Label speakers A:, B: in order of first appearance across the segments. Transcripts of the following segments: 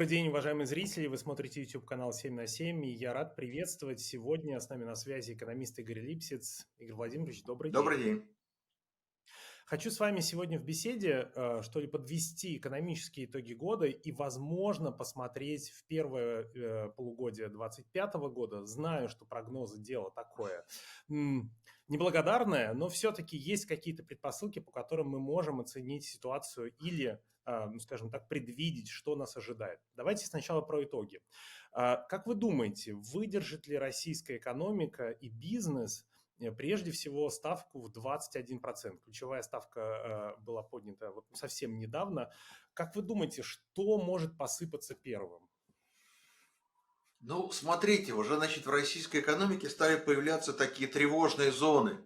A: Добрый день, уважаемые зрители. Вы смотрите YouTube-канал 7 на 7, и я рад приветствовать сегодня с нами на связи экономист Игорь Липсиц. Игорь Владимирович, добрый
B: Добрый
A: день.
B: день.
A: Хочу с вами сегодня в беседе, что ли, подвести экономические итоги года и, возможно, посмотреть в первое полугодие 2025 года. Знаю, что прогнозы – дело такое неблагодарное, но все-таки есть какие-то предпосылки, по которым мы можем оценить ситуацию или, ну, скажем так, предвидеть, что нас ожидает. Давайте сначала про итоги. Как вы думаете, выдержит ли российская экономика и бизнес прежде всего ставку в 21%? Ключевая ставка была поднята вот совсем недавно. Как вы думаете, что может посыпаться первым?
B: Ну, смотрите, уже, значит, в российской экономике стали появляться такие тревожные зоны.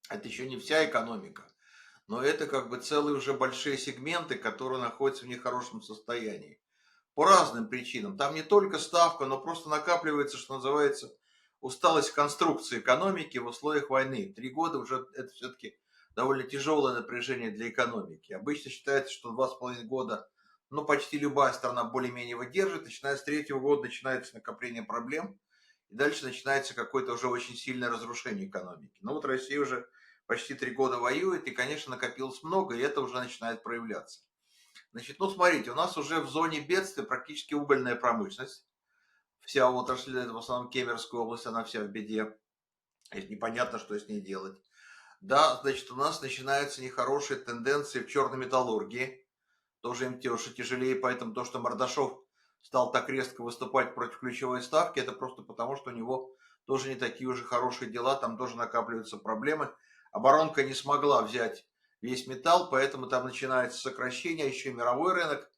B: Это еще не вся экономика, но это как бы целые уже большие сегменты, которые находятся в нехорошем состоянии. По разным причинам. Там не только ставка, но просто накапливается, что называется, усталость конструкции экономики в условиях войны. 3 года уже это все-таки довольно тяжелое напряжение для экономики. Обычно считается, что 2,5 года, ну, почти любая страна более-менее выдержит. Начиная с третьего года начинается накопление проблем, и дальше начинается какое-то уже очень сильное разрушение экономики. Ну вот Россия уже почти 3 года воюет, и, конечно, накопилось много, и это уже начинает проявляться. Значит, ну смотрите, у нас уже в зоне бедствия практически угольная промышленность. Вся отрасль, это в основном Кемеровская область, она вся в беде. И непонятно, что с ней делать. Да, значит, у нас начинаются нехорошие тенденции в черной металлургии. Тоже им тяжелее, поэтому то, что Мордашов стал так резко выступать против ключевой ставки, это просто потому, что у него тоже не такие уже хорошие дела, там тоже накапливаются проблемы. Оборонка не смогла взять весь металл, поэтому там начинается сокращение, еще и мировой рынок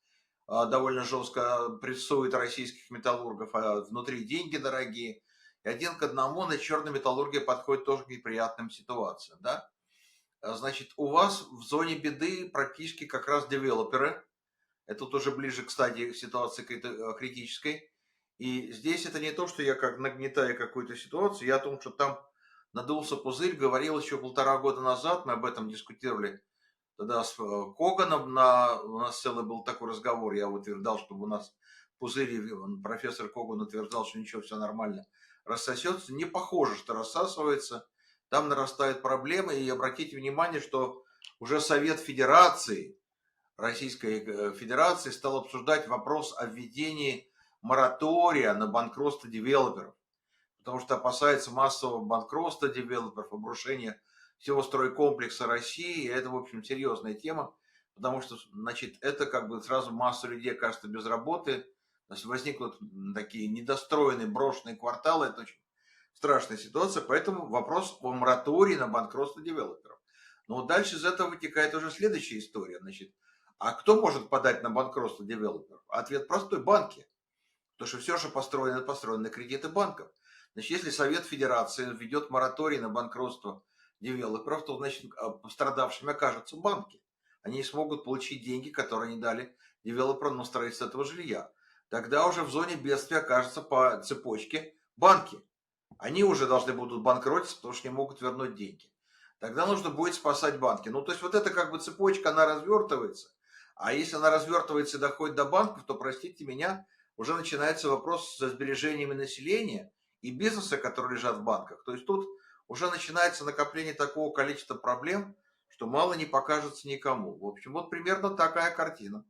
B: довольно жестко прессует российских металлургов, а внутри деньги дорогие. И один к одному на черной металлургии подходит тоже к неприятным ситуациям. Да? Значит, у вас в зоне беды практически как раз девелоперы. Это тут уже ближе к стадии ситуации критической. И здесь это не то, что я как нагнетаю какую-то ситуацию, я о том, что там надулся пузырь, говорил еще 1,5 года назад, мы об этом дискутировали тогда с Коганом, у нас целый был такой разговор, я утверждал, чтобы у нас пузырь, профессор Коган утверждал, что ничего, все нормально, рассосется. Не похоже, что рассасывается, там нарастают проблемы, и обратите внимание, что уже Совет Федерации, Российской Федерации стал обсуждать вопрос о введении моратория на банкротство девелоперов, потому что опасается массового банкротства девелоперов, обрушения всего стройкомплекса России. И это, в общем, серьезная тема, потому что, значит, это как бы сразу масса людей окажется без работы, значит, возникнут такие недостроенные брошенные кварталы, это очень страшная ситуация, поэтому вопрос о моратории на банкротство девелоперов. Но вот дальше из этого вытекает уже следующая история, значит, а кто может подать на банкротство девелоперов? Ответ простой – банки. Потому что все, что построено, это построено на кредиты банков. Значит, если Совет Федерации введет мораторий на банкротство девелоперов, то, значит, пострадавшими окажутся банки. Они не смогут получить деньги, которые они дали девелоперам на строительство этого жилья. Тогда уже в зоне бедствия окажутся по цепочке банки. Они уже должны будут банкротиться, потому что не могут вернуть деньги. Тогда нужно будет спасать банки. Ну, то есть вот эта как бы цепочка, она развертывается. А если она развертывается и доходит до банков, то, простите меня, уже начинается вопрос со сбережениями населения и бизнеса, которые лежат в банках. То есть тут уже начинается накопление такого количества проблем, что мало не покажется никому. В общем, вот примерно такая картина.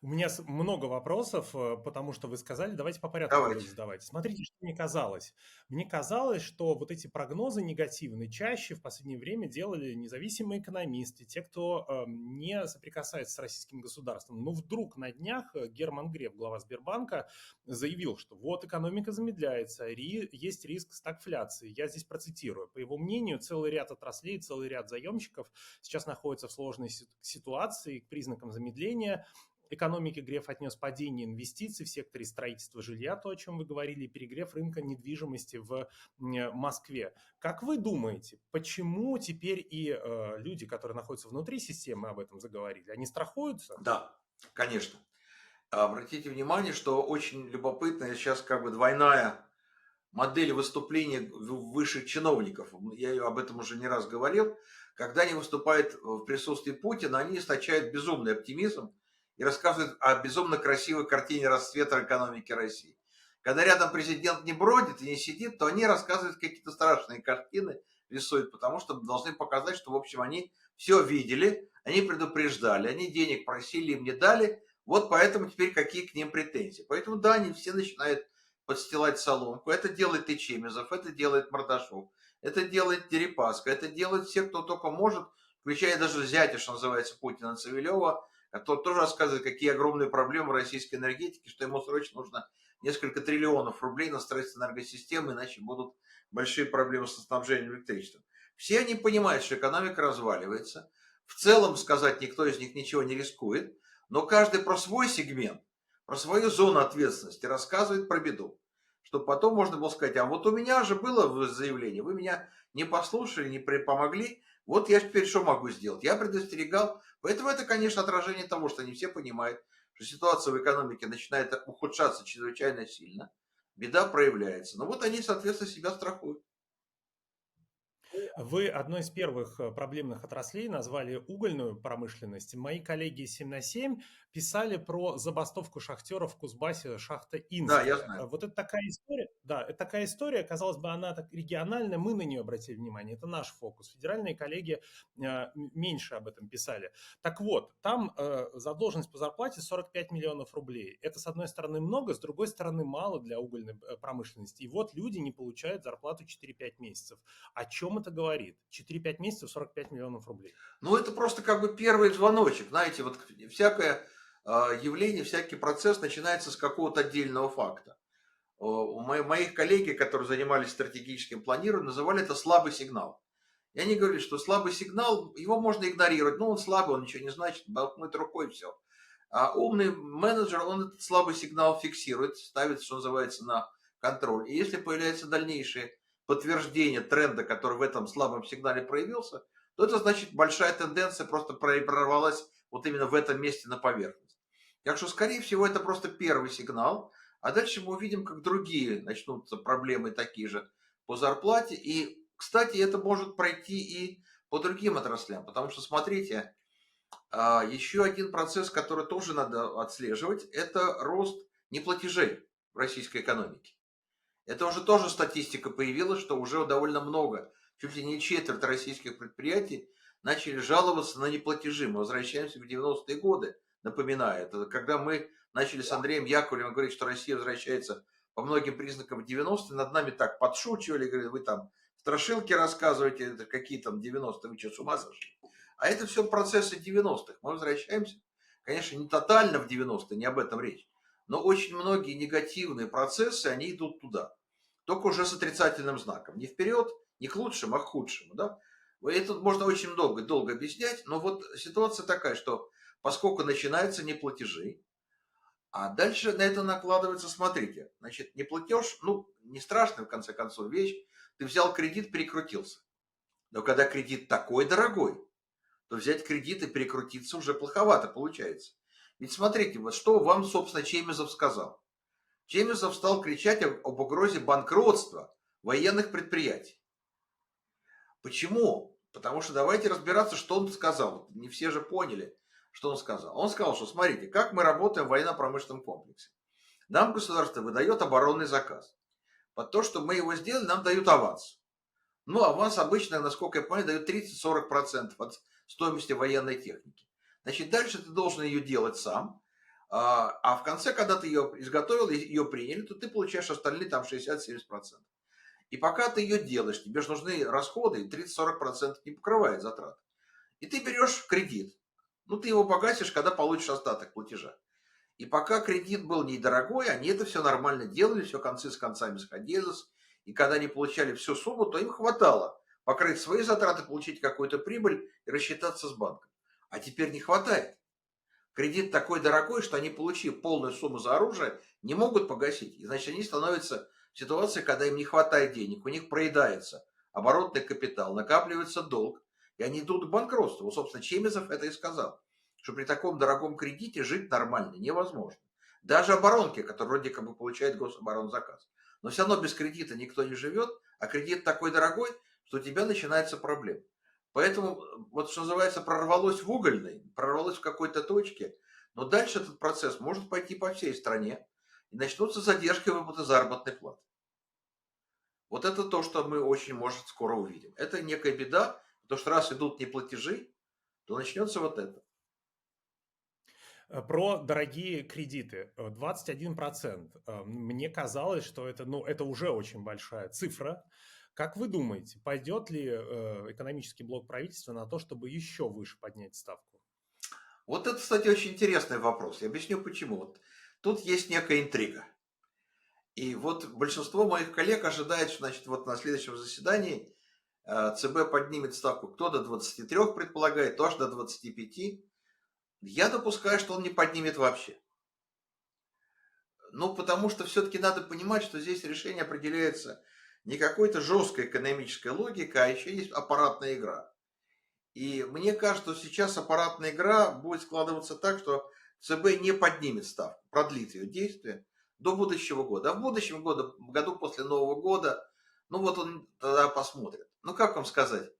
A: У меня много вопросов, потому что вы сказали, давайте по порядку буду
B: Давайте.
A: задавать. Смотрите, что мне казалось. Мне казалось, что вот эти прогнозы негативные чаще в последнее время делали независимые экономисты, те, кто не соприкасается с российским государством. Но вдруг на днях Герман Греф, глава Сбербанка, заявил, что вот экономика замедляется, есть риск стагфляции. Я здесь процитирую. По его мнению, целый ряд отраслей, целый ряд заемщиков сейчас находятся в сложной ситуации к признакам замедления экономики. Греф отнес падение инвестиций в секторе строительства жилья, то, о чем вы говорили, и перегрев рынка недвижимости в Москве. Как вы думаете, почему теперь и люди, которые находятся внутри системы, об этом заговорили? Они страхуются?
B: Да, конечно. Обратите внимание, что очень любопытная сейчас как бы двойная модель выступления высших чиновников. Я об этом уже не раз говорил. Когда они выступают в присутствии Путина, они источают безумный оптимизм и рассказывают о безумно красивой картине расцвета экономики России. Когда рядом президент не бродит и не сидит, то они рассказывают какие-то страшные картины, рисуют, потому что должны показать, что, в общем, они все видели, они предупреждали, они денег просили, им не дали, вот поэтому теперь какие к ним претензии. Поэтому, да, они все начинают подстилать соломку. Это делает и Чемезов, это делает Мордашов, это делает Дерипаска, это делает все, кто только может, включая даже зятя, что называется, Путина Цивилева, который тоже рассказывает, какие огромные проблемы российской энергетики, что ему срочно нужно несколько триллионов рублей на строительство энергосистемы, иначе будут большие проблемы со снабжением электричеством. Все они понимают, что экономика разваливается. В целом сказать никто из них ничего не рискует, но каждый про свой сегмент, про свою зону ответственности рассказывает про беду. Чтобы потом можно было сказать, а вот у меня же было заявление, вы меня не послушали, не помогли, вот я теперь что могу сделать? Я предостерегал. Поэтому это, конечно, отражение того, что не все понимают, что ситуация в экономике начинает ухудшаться чрезвычайно сильно, беда проявляется. Но вот они, соответственно, себя страхуют.
A: Вы одной из первых проблемных отраслей назвали угольную промышленность. Мои коллеги 7 на 7 писали про забастовку шахтеров в Кузбассе, шахта
B: Да, я
A: Инская.
B: знаю.
A: Вот это такая история, да, это такая история, казалось бы, она так региональная, мы на нее обратили внимание, это наш фокус. Федеральные коллеги меньше об этом писали. Так вот, там задолженность по зарплате 45 миллионов рублей. Это, с одной стороны, много, с другой стороны, мало для угольной промышленности. И вот люди не получают зарплату 4-5 месяцев. О чем это говорит? 4-5 месяцев, 45 миллионов рублей.
B: Ну, это просто как бы первый звоночек. Знаете, вот всякое явление, всякий процесс начинается с какого-то отдельного факта. У моих коллеги, которые занимались стратегическим планированием, называли это слабый сигнал. И они говорили, что слабый сигнал, его можно игнорировать. Ну, он слабый, он ничего не значит, болтнуть рукой, все. А умный менеджер, он этот слабый сигнал фиксирует, ставит, что называется, на контроль. И если появляется дальнейшее подтверждение тренда, который в этом слабом сигнале проявился, то это значит большая тенденция просто прорвалась вот именно в этом месте на поверхность. Так что, скорее всего, это просто первый сигнал, а дальше мы увидим, как другие начнутся проблемы такие же по зарплате. И, кстати, это может пройти и по другим отраслям, потому что, смотрите, еще один процесс, который тоже надо отслеживать, это рост неплатежей в российской экономике. Это уже тоже статистика появилась, что уже довольно много, чуть ли не четверть российских предприятий начали жаловаться на неплатежи. Мы возвращаемся в 90-е годы, напоминаю. Это когда мы начали с Андреем Яковлевым говорить, что Россия возвращается по многим признакам в 90-е, над нами так подшучивали, говорят, вы там страшилки рассказываете, это какие там 90-е, вы что, с ума сошли? А это все процессы 90-х. Мы возвращаемся, конечно, не тотально в 90-е, не об этом речь, но очень многие негативные процессы, они идут туда. Только уже с отрицательным знаком. Не вперед, не к лучшему, а к худшему. Да? Это можно очень долго объяснять, но вот ситуация такая, что поскольку начинаются неплатежи, а дальше на это накладывается, смотрите, значит, неплатеж, ну, не страшная в конце концов вещь, ты взял кредит, перекрутился. Но когда кредит такой дорогой, то взять кредит и перекрутиться уже плоховато получается. Ведь смотрите, вот что вам, собственно, Чемезов сказал. Чемезов стал кричать об угрозе банкротства военных предприятий. Почему? Потому что давайте разбираться, что он сказал. Не все же поняли, что он сказал. Он сказал, что смотрите, как мы работаем в военно-промышленном комплексе. Нам государство выдает оборонный заказ. Под то, что мы его сделали, нам дают аванс. Ну, аванс обычно, насколько я понимаю, дают 30-40% от стоимости военной техники. Значит, дальше ты должен ее делать сам. А в конце, когда ты ее изготовил, ее приняли, то ты получаешь остальные там 60-70%. И пока ты ее делаешь, тебе же нужны расходы, и 30-40% не покрывает затрат. И ты берешь кредит. Ну, ты его погасишь, когда получишь остаток платежа. И пока кредит был недорогой, они это все нормально делали, все концы с концами сходились. И когда они получали всю сумму, то им хватало покрыть свои затраты, получить какую-то прибыль и рассчитаться с банком. А теперь не хватает. Кредит такой дорогой, что они, получив полную сумму за оружие, не могут погасить. И значит, они становятся в ситуации, когда им не хватает денег, у них проедается оборотный капитал, накапливается долг, и они идут к банкротству. Вот, собственно, Чемезов это и сказал, что при таком дорогом кредите жить нормально невозможно. Даже оборонки, которые вроде как бы получают гособоронзаказ. Но все равно без кредита никто не живет, а кредит такой дорогой, что у тебя начинается проблема. Поэтому, вот что называется, прорвалось в угольной, прорвалось в какой-то точке, Но дальше этот процесс может пойти по всей стране, и начнутся задержки выплаты заработной платы. Вот это то, что мы очень, может, скоро увидим. Это некая беда, потому что раз идут неплатежи, то начнется вот это.
A: Про дорогие кредиты. 21%. Мне казалось, что это, ну, это уже очень большая цифра. Как вы думаете, пойдет ли экономический блок правительства на то, чтобы еще выше поднять ставку?
B: Вот это, кстати, очень интересный вопрос. Я объясню почему. Вот тут есть некая интрига. И вот большинство моих коллег ожидает, что, значит, вот на следующем заседании ЦБ поднимет ставку кто до 23 предполагает, кто аж до 25. Я допускаю, что он не поднимет вообще. Ну, потому что все-таки надо понимать, что здесь решение определяется не какой-то жесткой экономической логикой, а еще есть аппаратная игра. И мне кажется, что сейчас аппаратная игра будет складываться так, что ЦБ не поднимет ставку, продлит ее действие до будущего года. А в будущем году после Нового года, ну вот он тогда посмотрит. Ну как вам сказать,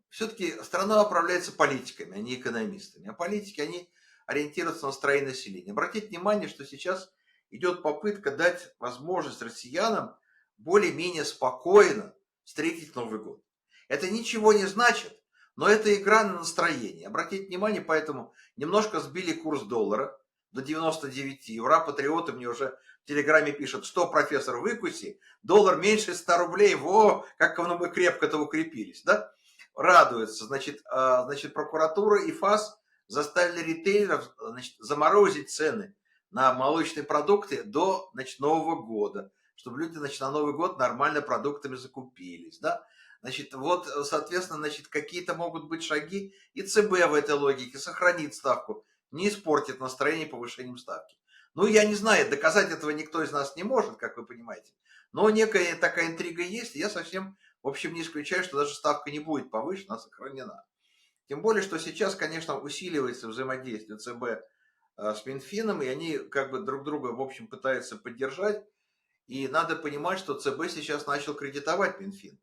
B: все-таки страна управляется политиками, а не экономистами. А политики, они ориентируются на настроение населения. Обратите внимание, что сейчас идет попытка дать возможность россиянам более-менее спокойно встретить Новый год. Это ничего не значит, но это игра на настроение. Обратите внимание, поэтому немножко сбили курс доллара до 99. Ура, патриоты мне уже в Телеграме пишут, что, профессор, выкуси, доллар меньше 100 рублей, во, как мы крепко-то укрепились, да? Радуются, значит, прокуратура и ФАС заставили ритейлеров, значит, заморозить цены на молочные продукты до, значит, Нового года, чтобы люди, значит, на Новый год нормально продуктами закупились, да. Значит, вот, соответственно, значит, какие-то могут быть шаги, и ЦБ в этой логике сохранит ставку, не испортит настроение повышением ставки. Ну, я не знаю, доказать этого никто из нас не может, как вы понимаете, но некая такая интрига есть, и я совсем, в общем, не исключаю, что даже ставка не будет повышена, а сохранена. Тем более, что сейчас, конечно, усиливается взаимодействие ЦБ с Минфином, и они как бы друг друга, в общем, пытаются поддержать. И надо понимать, что ЦБ сейчас начал кредитовать Минфин.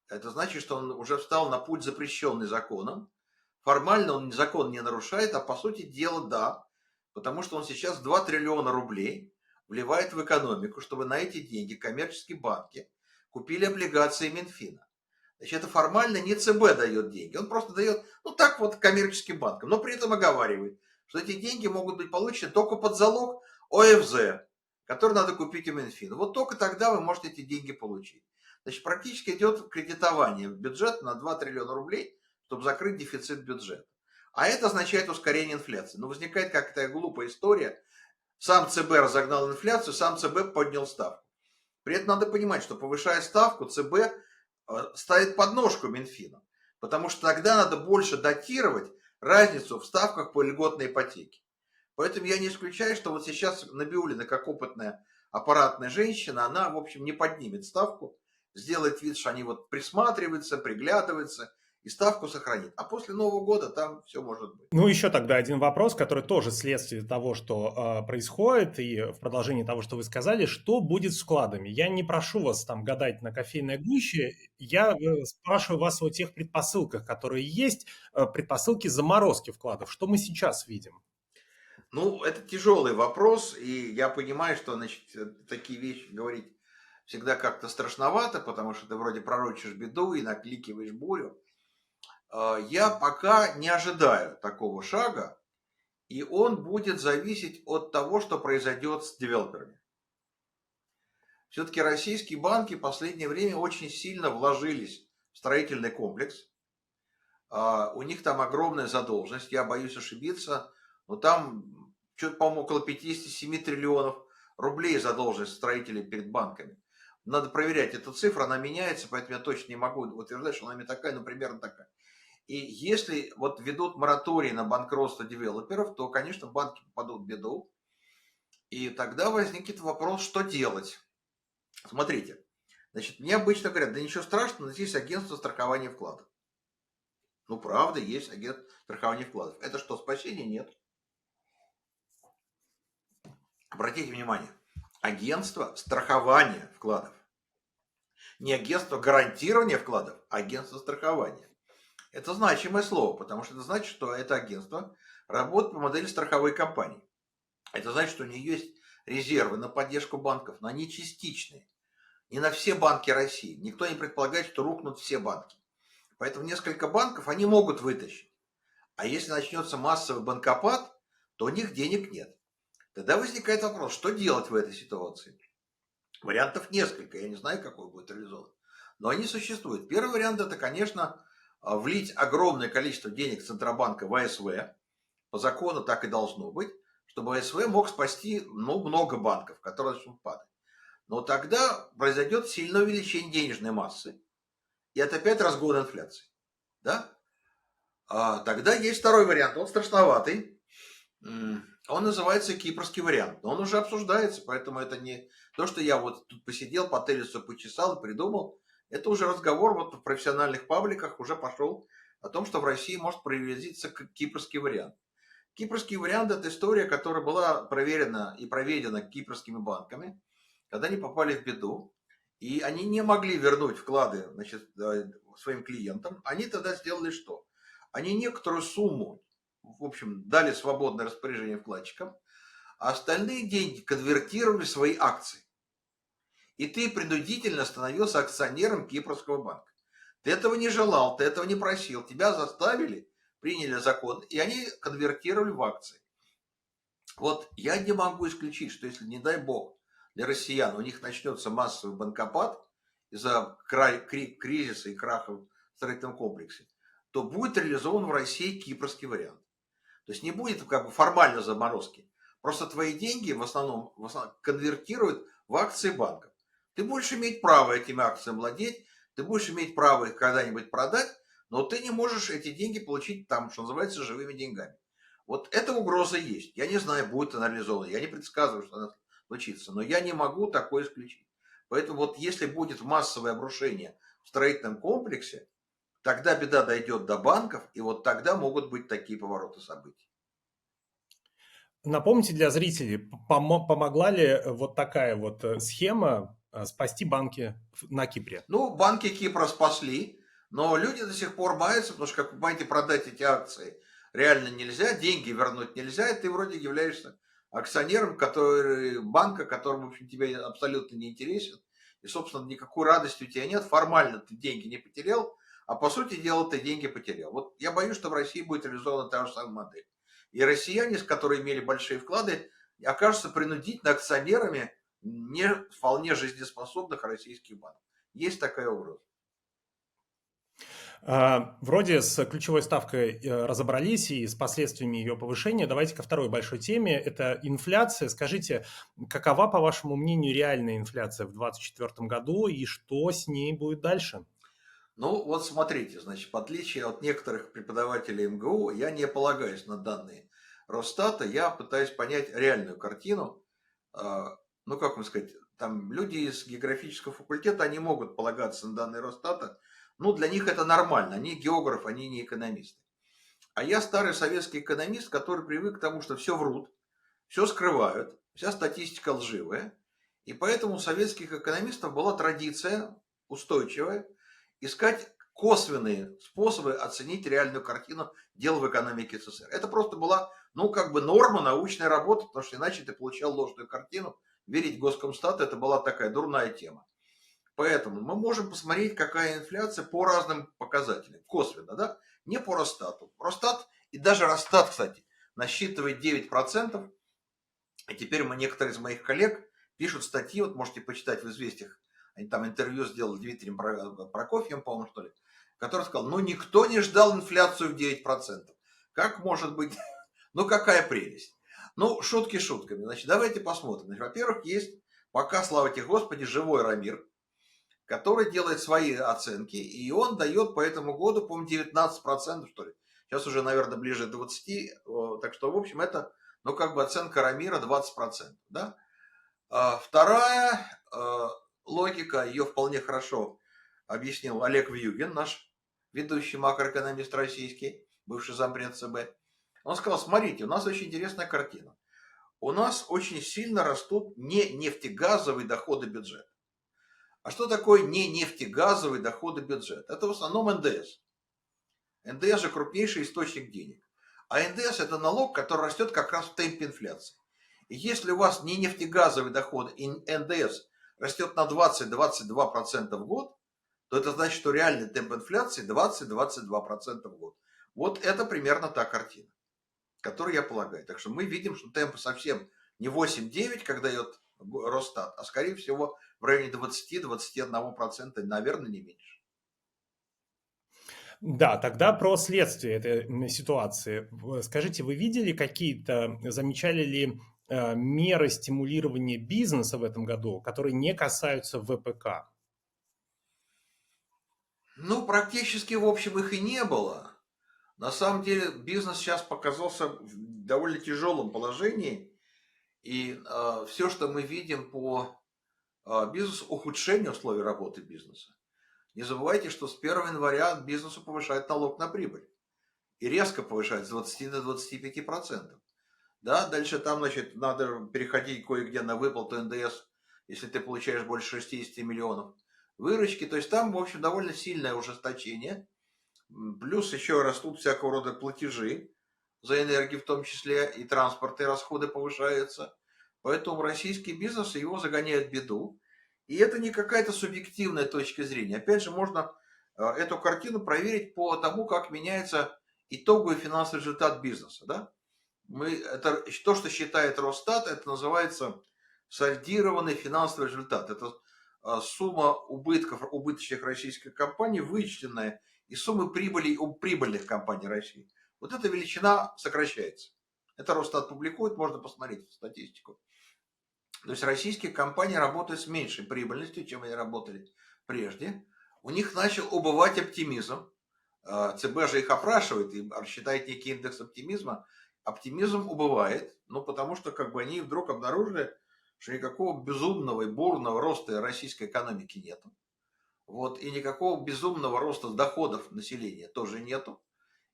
B: Это значит, что он уже встал на путь, запрещенный законом. Формально он закон не нарушает, а по сути дела да. Потому что он сейчас 2 триллиона рублей вливает в экономику, чтобы на эти деньги коммерческие банки купили облигации Минфина. Значит, это формально не ЦБ дает деньги, он просто дает, ну так вот, коммерческим банкам, но при этом оговаривает, что эти деньги могут быть получены только под залог ОФЗ, который надо купить у Минфина. Вот только тогда вы можете эти деньги получить. Значит, практически идет кредитование в бюджет на 2 триллиона рублей, чтобы закрыть дефицит бюджета. А это означает ускорение инфляции. Но возникает какая-то глупая история. Сам ЦБ разогнал инфляцию, сам ЦБ поднял ставку. При этом надо понимать, что повышая ставку, ЦБ ставит подножку Минфину. Потому что тогда надо больше датировать разницу в ставках по льготной ипотеке. Поэтому я не исключаю, что вот сейчас Набиуллина, как опытная аппаратная женщина, она, в общем, не поднимет ставку, сделает вид, что они вот присматриваются, приглядываются, и ставку сохранит. А после Нового года там все может быть.
A: Ну, еще тогда один вопрос, который тоже следствие того, что происходит, и в продолжении того, что вы сказали, что будет с вкладами? Я не прошу вас там гадать на кофейной гуще, я спрашиваю вас о тех предпосылках, которые есть, предпосылки заморозки вкладов. Что мы сейчас видим?
B: Ну, это тяжелый вопрос, и я понимаю, что, значит, такие вещи говорить всегда как-то страшновато, потому что ты вроде пророчишь беду и накликиваешь бурю. Я пока не ожидаю такого шага, и он будет зависеть от того, что произойдет с девелоперами. Все-таки российские банки в последнее время очень сильно вложились в строительный комплекс. У них там огромная задолженность, я боюсь ошибиться, но там что-то, по-моему, около 57 триллионов рублей задолженность строителей перед банками. Надо проверять эту цифру, она меняется, поэтому я точно не могу утверждать, что она именно такая, но примерно такая. И если вот ведут мораторий на банкротство девелоперов, то, конечно, банки попадут в беду. И тогда возникнет вопрос, что делать. Смотрите, значит, мне обычно говорят, да ничего страшного, здесь агентство страхования вкладов. Ну, правда, есть агент страхования вкладов. Это что, спасения? Нет. Обратите внимание, агентство страхования вкладов. Не агентство гарантирования вкладов, а агентство страхования. Это значимое слово, потому что это значит, что это агентство работает по модели страховой компании. Это значит, что у нее есть резервы на поддержку банков, но они частичные. Не на все банки России. Никто не предполагает, что рухнут все банки. Поэтому несколько банков они могут вытащить. А если начнется массовый банкопад, то у них денег нет. Тогда возникает вопрос, что делать в этой ситуации? Вариантов несколько, я не знаю, какой будет реализован. Но они существуют. Первый вариант это, конечно, влить огромное количество денег Центробанка в АСВ. По закону так и должно быть, чтобы АСВ мог спасти много банков, которые начнут падать. Но тогда произойдет сильное увеличение денежной массы. И это опять разгон инфляции. Да? Тогда есть второй вариант, он страшноватый. Он называется кипрский вариант, но он уже обсуждается, поэтому это не то, что я вот тут посидел, по тезису почесал и придумал. Это уже разговор вот в профессиональных пабликах уже пошел о том, что в России может проводиться кипрский вариант. Кипрский вариант – это история, которая была проверена и проведена кипрскими банками, когда они попали в беду, и они не могли вернуть вклады, значит, своим клиентам. Они тогда сделали что? Они некоторую сумму, в общем, дали свободное распоряжение вкладчикам, а остальные деньги конвертировали в свои акции. И ты принудительно становился акционером Кипрского банка. Ты этого не желал, ты этого не просил, тебя заставили, приняли закон, и они конвертировали в акции. Вот я не могу исключить, что если, не дай бог, для россиян у них начнется массовый банкопад из-за кризиса и краха в строительном комплексе, то будет реализован в России кипрский вариант. То есть не будет как бы формально заморозки. Просто твои деньги в основном конвертируют в акции банков. Ты будешь иметь право этими акциями владеть, ты будешь иметь право их когда-нибудь продать, но ты не можешь эти деньги получить там, что называется, живыми деньгами. Вот эта угроза есть. Я не знаю, будет она реализована. Я не предсказываю, что она случится, но я не могу такое исключить. Поэтому вот если будет массовое обрушение в строительном комплексе, тогда беда дойдет до банков, и вот тогда могут быть такие повороты событий.
A: Напомните для зрителей, помогла ли вот такая вот схема спасти банки на Кипре?
B: Ну, банки Кипра спасли, но люди до сих пор маются, потому что, как вы понимаете, продать эти акции реально нельзя, деньги вернуть нельзя, и ты вроде являешься акционером банка, который, в общем, тебе абсолютно не интересен, и, собственно, никакой радости у тебя нет, формально ты деньги не потерял, а по сути дела ты деньги потерял. Вот я боюсь, что в России будет реализована та же самая модель. И россияне, которые имели большие вклады, окажутся принудительно акционерами не вполне жизнеспособных российских банков. Есть такая угроза.
A: Вроде с ключевой ставкой разобрались и с последствиями ее повышения. Давайте ко второй большой теме. Это инфляция. Скажите, какова, по вашему мнению, реальная инфляция в 2024 году и что с ней будет дальше?
B: Ну, вот смотрите, значит, в отличие от некоторых преподавателей МГУ, я не полагаюсь на данные Росстата, я пытаюсь понять реальную картину. Ну, как вам сказать, там люди из географического факультета, они могут полагаться на данные Росстата, ну, для них это нормально, они географы, они не экономисты. А я старый советский экономист, который привык к тому, что все врут, все скрывают, вся статистика лживая. И поэтому у советских экономистов была традиция устойчивая искать косвенные способы оценить реальную картину дел в экономике СССР. Это просто была, ну, как бы норма научной работы, потому что иначе ты получал ложную картину. Верить Госкомстату это была такая дурная тема. Поэтому мы можем посмотреть, какая инфляция по разным показателям. Косвенно, да? Не по Росстату. Росстат, и даже Росстат, кстати, насчитывает 9%. И теперь некоторые из моих коллег пишут статьи, вот можете почитать в «Известиях», они там интервью сделали с Дмитрием Прокофьевым, по-моему, что ли, который сказал, ну, никто не ждал инфляцию в 9%. Как может быть? Ну, какая прелесть. Ну, шутки шутками. Значит, давайте посмотрим. Значит, во-первых, есть пока, слава тебе Господи, живой Рамир, который делает свои оценки, и он дает по этому году, по-моему, 19%, что ли. Сейчас уже, наверное, ближе к 20%. Так что, в общем, это, ну, как бы оценка Рамира 20%. Да? Вторая логика, ее вполне хорошо объяснил Олег Вьюгин, наш ведущий макроэкономист российский, бывший зампред ЦБ. Он сказал, смотрите, у нас очень интересная картина. У нас очень сильно растут не нефтегазовые доходы бюджета. А что такое не нефтегазовые доходы бюджета? Это в основном НДС. НДС же крупнейший источник денег. А НДС – это налог, который растет как раз в темпе инфляции. И если у вас не нефтегазовый доход и НДС растет на 20-22% в год, то это значит, что реальный темп инфляции 20-22% в год. Вот это примерно та картина, которую я полагаю. Так что мы видим, что темпы совсем не 8-9, как дает Росстат, а скорее всего в районе 20-21%, наверное, не меньше.
A: Да, тогда про следствие этой ситуации. Скажите, вы видели какие-то, замечали ли меры стимулирования бизнеса в этом году, которые не касаются ВПК?
B: Ну, практически, в общем, их и не было. На самом деле бизнес сейчас показался в довольно тяжелом положении. И все, что мы видим по бизнесу, ухудшение условий работы бизнеса. Не забывайте, что с 1 января бизнесу повышает налог на прибыль. И резко повышает с 20 до 25%. Да, дальше там, значит, надо переходить кое-где на выплату НДС, если ты получаешь больше 60 миллионов выручки. То есть там, в общем, довольно сильное ужесточение. Плюс еще растут всякого рода платежи за энергию в том числе, и транспортные расходы повышаются. Поэтому российский бизнес его загоняет в беду. И это не какая-то субъективная точка зрения. Опять же, можно эту картину проверить по тому, как меняется итоговый финансовый результат бизнеса. Да? Это, то, что считает Росстат, это называется сальдированный финансовый результат. Это сумма убытков убыточных российских компаний, вычтенная из суммы прибыли у прибыльных компаний России. Вот эта величина сокращается. Это Росстат публикует, можно посмотреть статистику. То есть российские компании работают с меньшей прибыльностью, чем они работали прежде. У них начал убывать оптимизм. ЦБ же их опрашивает и считает некий индекс оптимизма. Оптимизм убывает, ну потому что как бы они вдруг обнаружили, что никакого безумного и бурного роста российской экономики нету. Вот, и никакого безумного роста доходов населения тоже нету.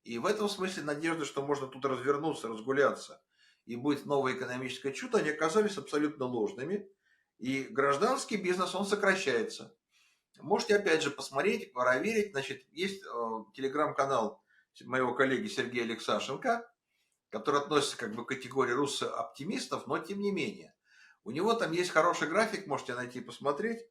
B: И в этом смысле надежда, что можно тут развернуться, разгуляться, и будет новое экономическое чудо, они оказались абсолютно ложными. И гражданский бизнес, он сокращается. Можете опять же посмотреть, проверить. Значит, есть телеграм-канал моего коллеги Сергея Алексашенко, который относится как бы к категории руссо-оптимистов, но тем не менее. У него там есть хороший график, можете найти и посмотреть.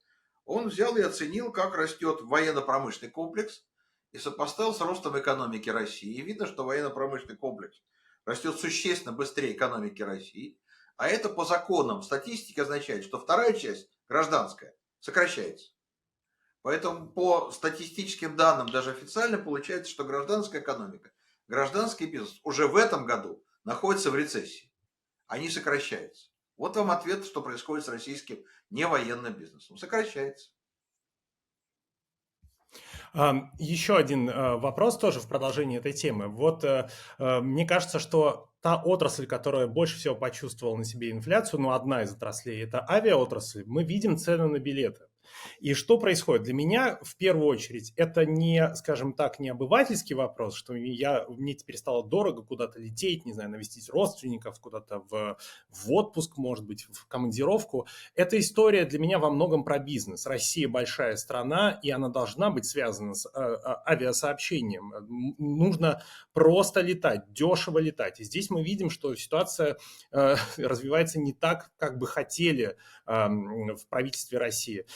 B: Он взял и оценил, как растет военно-промышленный комплекс и сопоставил с ростом экономики России. И видно, что военно-промышленный комплекс растет существенно быстрее экономики России. А это по законам статистики означает, что вторая часть, гражданская, сокращается. Поэтому по статистическим данным, даже официально, получается, что гражданская экономика, гражданский бизнес уже в этом году находится в рецессии. Они сокращаются. Вот вам ответ, что происходит с российским невоенным бизнесом. Сокращается.
A: Еще один вопрос тоже в продолжении этой темы. Вот мне кажется, что та отрасль, которая больше всего почувствовала на себе инфляцию, ну, одна из отраслей, это авиаотрасль. Мы видим цены на билеты. И что происходит? Для меня, в первую очередь, это не, скажем так, не обывательский вопрос, что мне теперь стало дорого куда-то лететь, не знаю, навестить родственников, куда-то в отпуск, может быть, в командировку. Эта история для меня во многом про бизнес. Россия большая страна, и она должна быть связана с авиасообщением. Нужно просто летать, дешево летать. И здесь мы видим, что ситуация развивается не так, как бы хотели в правительстве России.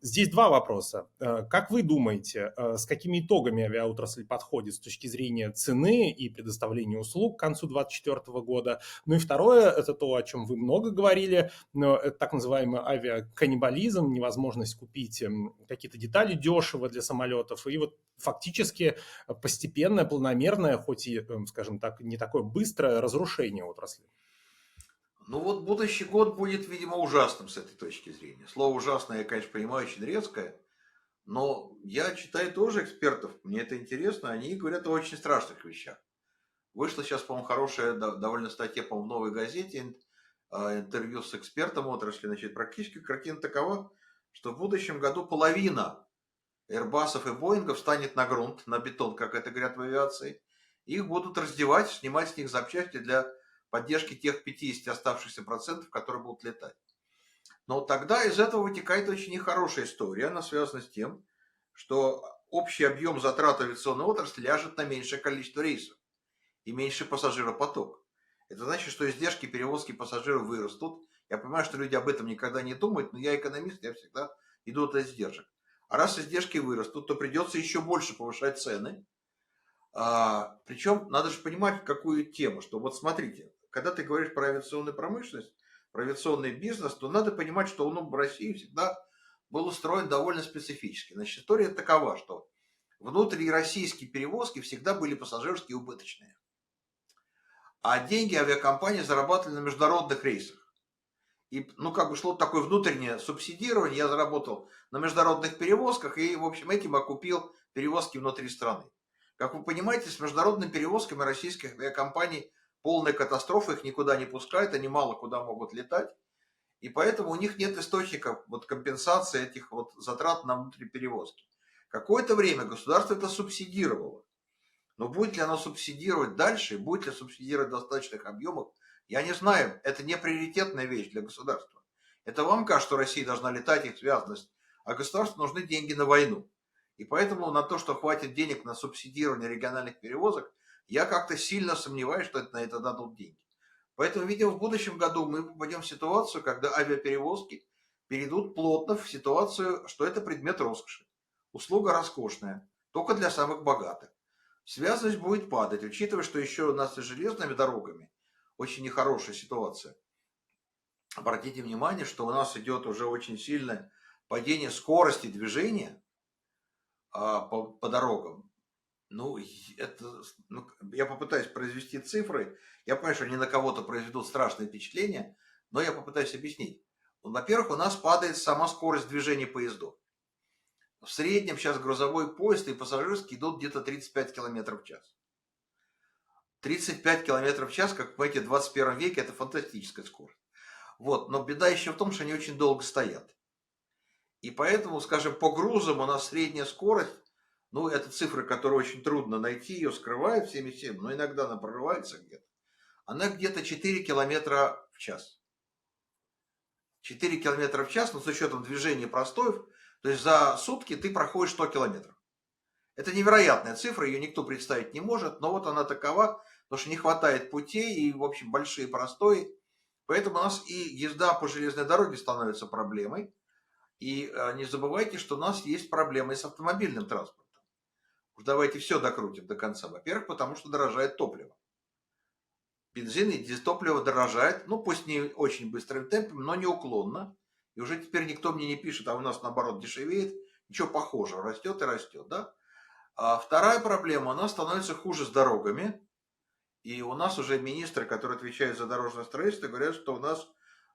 A: Здесь два вопроса. Как вы думаете, с какими итогами авиаотрасль подходит с точки зрения цены и предоставления услуг к концу 2024 года? Ну и второе, это то, о чем вы много говорили, это так называемый авиаканнибализм, невозможность купить какие-то детали дешево для самолетов. И вот фактически постепенное, планомерное, хоть и, скажем так, не такое быстрое разрушение отрасли.
B: Ну вот будущий год будет, видимо, ужасным с этой точки зрения. Слово ужасное, я, конечно, понимаю, очень резкое, но я читаю тоже экспертов, мне это интересно, они говорят о очень страшных вещах. Вышла сейчас, по-моему, хорошая довольно статья, по-моему, в «Новой газете», интервью с экспертом отрасли. Значит, практически картина такова, что в будущем году половина Airbus'ов и Боингов станет на грунт, на бетон, как это говорят в авиации. Их будут раздевать, снимать с них запчасти для поддержки тех 50 оставшихся процентов, которые будут летать. Но тогда из этого вытекает очень нехорошая история. Она связана с тем, что общий объем затрат авиационной отрасли ляжет на меньшее количество рейсов. и меньше пассажиропоток. Это значит, что издержки перевозки пассажиров вырастут. Я понимаю, что люди об этом никогда не думают, но я экономист, я всегда иду от издержек. А раз издержки вырастут, то придется еще больше повышать цены. Причем надо же понимать, какую тему, что вот смотрите, когда ты говоришь про авиационную промышленность, про авиационный бизнес, то надо понимать, что он в России всегда был устроен довольно специфически. Значит, история такова, что внутрироссийские перевозки всегда были пассажирские и убыточные. А деньги авиакомпании зарабатывали на международных рейсах. И, как бы шло такое внутреннее субсидирование, я заработал на международных перевозках и, в общем, этим окупил перевозки внутри страны. Как вы понимаете, с международными перевозками российских авиакомпаний полная катастрофа, их никуда не пускают, они мало куда могут летать. И поэтому у них нет источника компенсации этих затрат на внутриперевозки. Какое-то время государство это субсидировало. Но будет ли оно субсидировать дальше, будет ли субсидировать в достаточных объемах, я не знаю. Это не приоритетная вещь для государства. Это вам кажется, что Россия должна летать, их связанность, а государству нужны деньги на войну. И поэтому на то, что хватит денег на субсидирование региональных перевозок, я как-то сильно сомневаюсь, что на это дадут деньги. Поэтому, видимо, в будущем году мы попадем в ситуацию, когда авиаперевозки перейдут плотно в ситуацию, что это предмет роскоши. Услуга роскошная, только для самых богатых. Связность будет падать, учитывая, что еще у нас и с железными дорогами очень нехорошая ситуация. Обратите внимание, что у нас идет уже очень сильное падение скорости движения по дорогам. Я попытаюсь произвести цифры. Я понимаю, что они на кого-то произведут страшное впечатление, но я попытаюсь объяснить. Во-первых, у нас падает сама скорость движения поездов. В среднем сейчас грузовой поезд и пассажирский идут где-то 35 км в час. 35 км в час, как вы понимаете, в 21 веке это фантастическая скорость. Но беда еще в том, что они очень долго стоят. И поэтому, скажем, по грузам у нас средняя скорость, это цифра, которую очень трудно найти, ее скрывают всеми, но иногда она прорывается где-то. Она где-то 4 км в час. 4 км в час, но с учетом движения простоев, то есть за сутки ты проходишь 100 километров. Это невероятная цифра, ее никто представить не может, но она такова, потому что не хватает путей и, в общем, большие простои. Поэтому у нас и езда по железной дороге становится проблемой. И не забывайте, что у нас есть проблемы с автомобильным транспортом. Уж давайте все докрутим до конца. Во-первых, потому что дорожает топливо. Бензин и дизтопливо дорожает, пусть не очень быстрым темпом, но неуклонно. И уже теперь никто мне не пишет, а у нас наоборот дешевеет. Ничего похожего, растет и растет, да? А вторая проблема, у нас становится хуже с дорогами. И у нас уже министры, которые отвечают за дорожное строительство, говорят, что у нас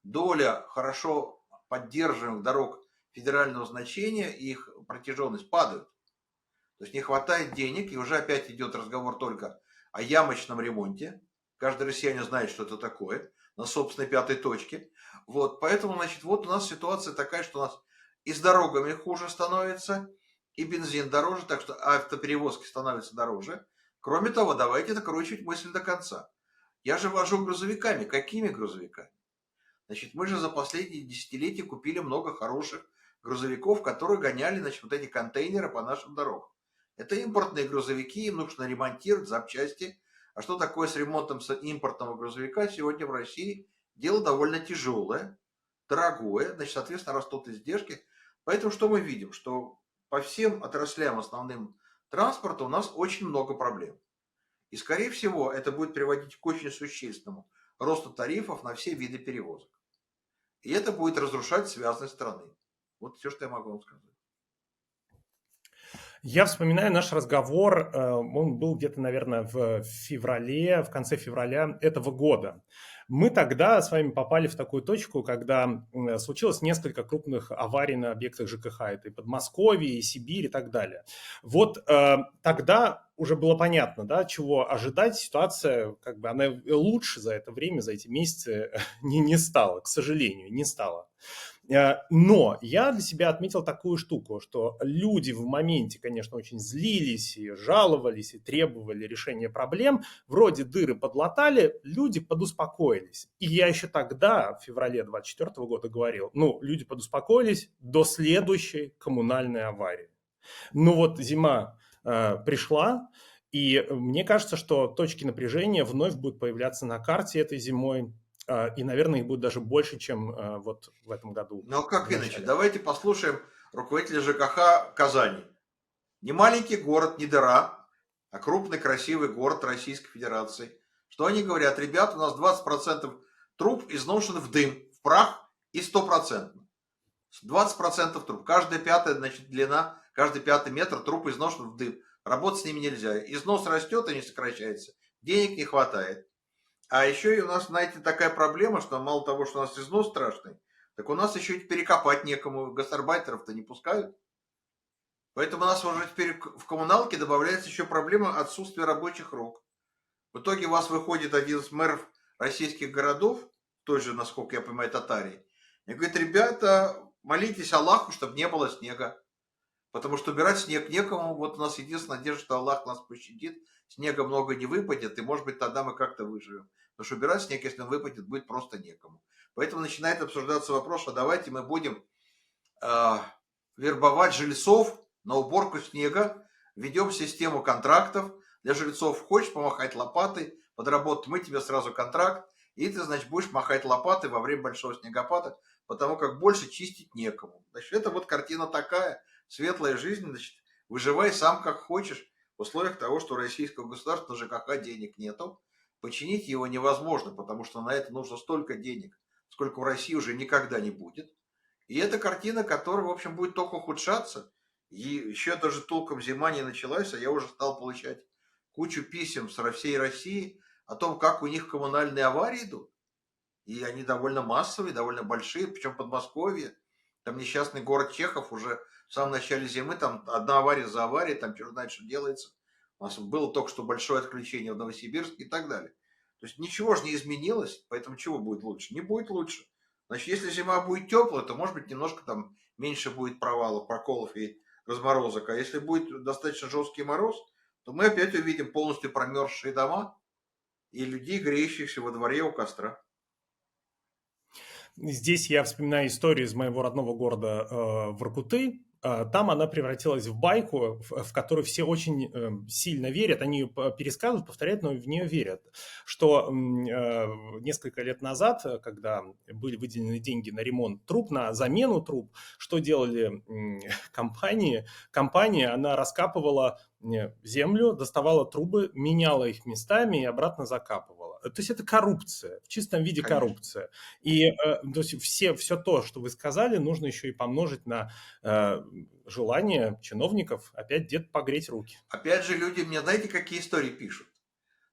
B: доля хорошо поддерживаемых дорог федерального значения, их протяженность падает. То есть не хватает денег, и уже опять идет разговор только о ямочном ремонте. Каждый россиянин знает, что это такое, на собственной пятой точке. Поэтому, у нас ситуация такая, что у нас и с дорогами хуже становится, и бензин дороже, так что автоперевозки становятся дороже. Кроме того, давайте докручивать мысль до конца. Я же вожу грузовиками. Какими грузовиками? Мы же за последние десятилетия купили много хороших грузовиков, которые гоняли, эти контейнеры по нашим дорогам. Это импортные грузовики, им нужно ремонтировать запчасти. А что такое с ремонтом импортного грузовика сегодня в России? Дело довольно тяжелое, дорогое, соответственно, растут издержки. Поэтому что мы видим? Что по всем отраслям основным транспорта у нас очень много проблем. И, скорее всего, это будет приводить к очень существенному росту тарифов на все виды перевозок. И это будет разрушать связанность страны. Вот все, что я могу вам сказать.
A: Я вспоминаю наш разговор, он был где-то, наверное, в конце февраля этого года. Мы тогда с вами попали в такую точку, когда случилось несколько крупных аварий на объектах ЖКХ. Это и Подмосковье, и Сибирь, и так далее. Тогда уже было понятно, да, чего ожидать. Ситуация, она лучше за это время, за эти месяцы не стала, к сожалению, не стала. Но я для себя отметил такую штуку, что люди в моменте, конечно, очень злились и жаловались, и требовали решения проблем. Вроде дыры подлатали, люди подуспокоились. И я еще тогда, в феврале 2024 года говорил, люди подуспокоились до следующей коммунальной аварии. Зима пришла, И мне кажется, что точки напряжения вновь будут появляться на карте этой зимой, и, наверное, их будет даже больше, чем вот в этом году
B: Но
A: в
B: как иначе?
A: начале.
B: Давайте послушаем руководителя ЖКХ Казани. Не маленький город, не дыра, а крупный красивый город Российской Федерации. Что они говорят? Ребята, у нас 20% труб изношены в дым, в прах и 100%. 20% труб. Каждая пятая, значит, длина, каждый пятый метр труб изношен в дым. Работать с ними нельзя. Износ растет, а не сокращается. Денег не хватает. А еще и у нас, знаете, такая проблема, что мало того, что у нас износ страшный, так у нас еще и перекопать некому. Гастарбайтеров-то не пускают. Поэтому у нас уже теперь в коммуналке добавляется еще проблема отсутствия рабочих рук. В итоге у вас выходит один из мэров российских городов, той же, насколько я понимаю, Татарии, и говорит: ребята, молитесь Аллаху, чтобы не было снега. Потому что убирать снег некому. Вот у нас единственная надежда, что Аллах нас пощадит. Снега много не выпадет, и, может быть, тогда мы как-то выживем. Потому что убирать снег, если он выпадет, будет просто некому. Поэтому начинает обсуждаться вопрос, а давайте мы будем вербовать жильцов на уборку снега, введем систему контрактов для жильцов. Хочешь помахать лопатой, подработать, мы тебе сразу контракт, и ты, значит, будешь махать лопатой во время большого снегопада, потому как больше чистить некому. Значит, это вот картина такая, светлая жизнь, значит, выживай сам как хочешь, в условиях того, что у российского государства на ЖКХ денег нету. Починить его невозможно, потому что на это нужно столько денег, сколько в России уже никогда не будет. И это картина, которая, в общем, будет только ухудшаться. И еще даже толком зима не началась, а я уже стал получать кучу писем со всей России о том, как у них коммунальные аварии идут. И они довольно массовые, довольно большие, причем Подмосковье. Там несчастный город Чехов уже в самом начале зимы, там одна авария за аварией, там черт знает, что делается. У нас было только что большое отключение в Новосибирске и так далее. То есть ничего же не изменилось, поэтому чего будет лучше? Не будет лучше. Значит, если зима будет теплая, то, может быть, немножко там меньше будет провалов, проколов и разморозок. А если будет достаточно жесткий мороз, то мы опять увидим полностью промерзшие дома и людей, греющихся во дворе у костра.
A: Здесь я вспоминаю историю из моего родного города Воркуты. Там она превратилась в байку, в которую все очень сильно верят. Они ее пересказывают, повторяют, но в нее верят. Что несколько лет назад, когда были выделены деньги на ремонт труб, на замену труб, что делали компании? Компания, она раскапывала землю, доставала трубы, меняла их местами и обратно закапывала. То есть это коррупция, в чистом виде
B: Конечно.
A: коррупция. И то есть все то, что вы сказали, нужно еще и помножить на желание чиновников опять где-то погреть руки.
B: Опять же, люди мне, знаете, какие истории пишут?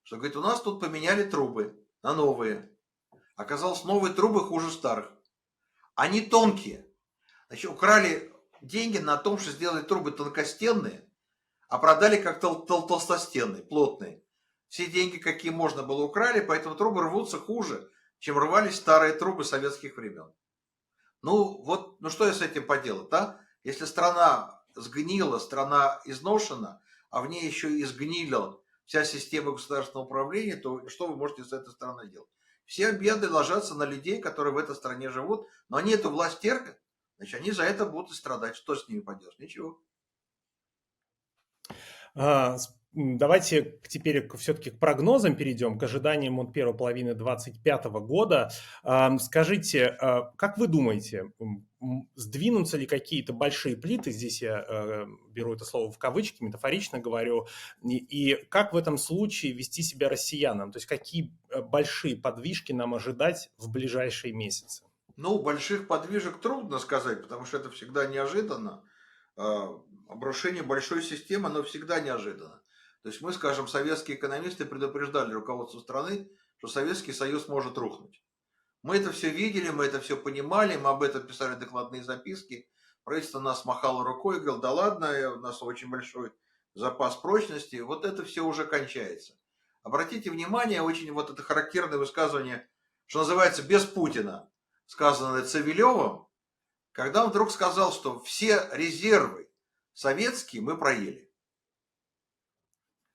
B: Что, говорит, у нас тут поменяли трубы на новые. Оказалось, новые трубы хуже старых. Они тонкие. Значит, украли деньги на том, что сделали трубы тонкостенные, а продали как толстостенные, плотные. Все деньги, какие можно было, украли, поэтому трубы рвутся хуже, чем рвались старые трубы советских времен. Ну вот, ну что я с этим поделать, да? Если страна сгнила, страна изношена, а в ней еще и сгнила вся система государственного управления, то что вы можете с этой страной делать? Все беды ложатся на людей, которые в этой стране живут, но они эту власть терпят, значит, они за это будут и страдать. Что с ними поделать? Ничего.
A: Давайте теперь все-таки к прогнозам перейдем, к ожиданиям от первой половины 2025 года. Скажите, как вы думаете, сдвинутся ли какие-то большие плиты, здесь я беру это слово в кавычки, метафорично говорю, и как в этом случае вести себя россиянам? То есть какие большие подвижки нам ожидать в ближайшие месяцы?
B: Ну, больших подвижек трудно сказать, потому что это всегда неожиданно. Обрушение большой системы, оно всегда неожиданно. То есть мы, скажем, советские экономисты предупреждали руководство страны, что Советский Союз может рухнуть. Мы это все видели, мы это все понимали, мы об этом писали докладные записки. Правительство нас махало рукой и говорило: да ладно, у нас очень большой запас прочности, вот это все уже кончается. Обратите внимание, очень вот это характерное высказывание, что называется, без Путина, сказанное Цивилевым, когда он вдруг сказал, что все резервы советские мы проели.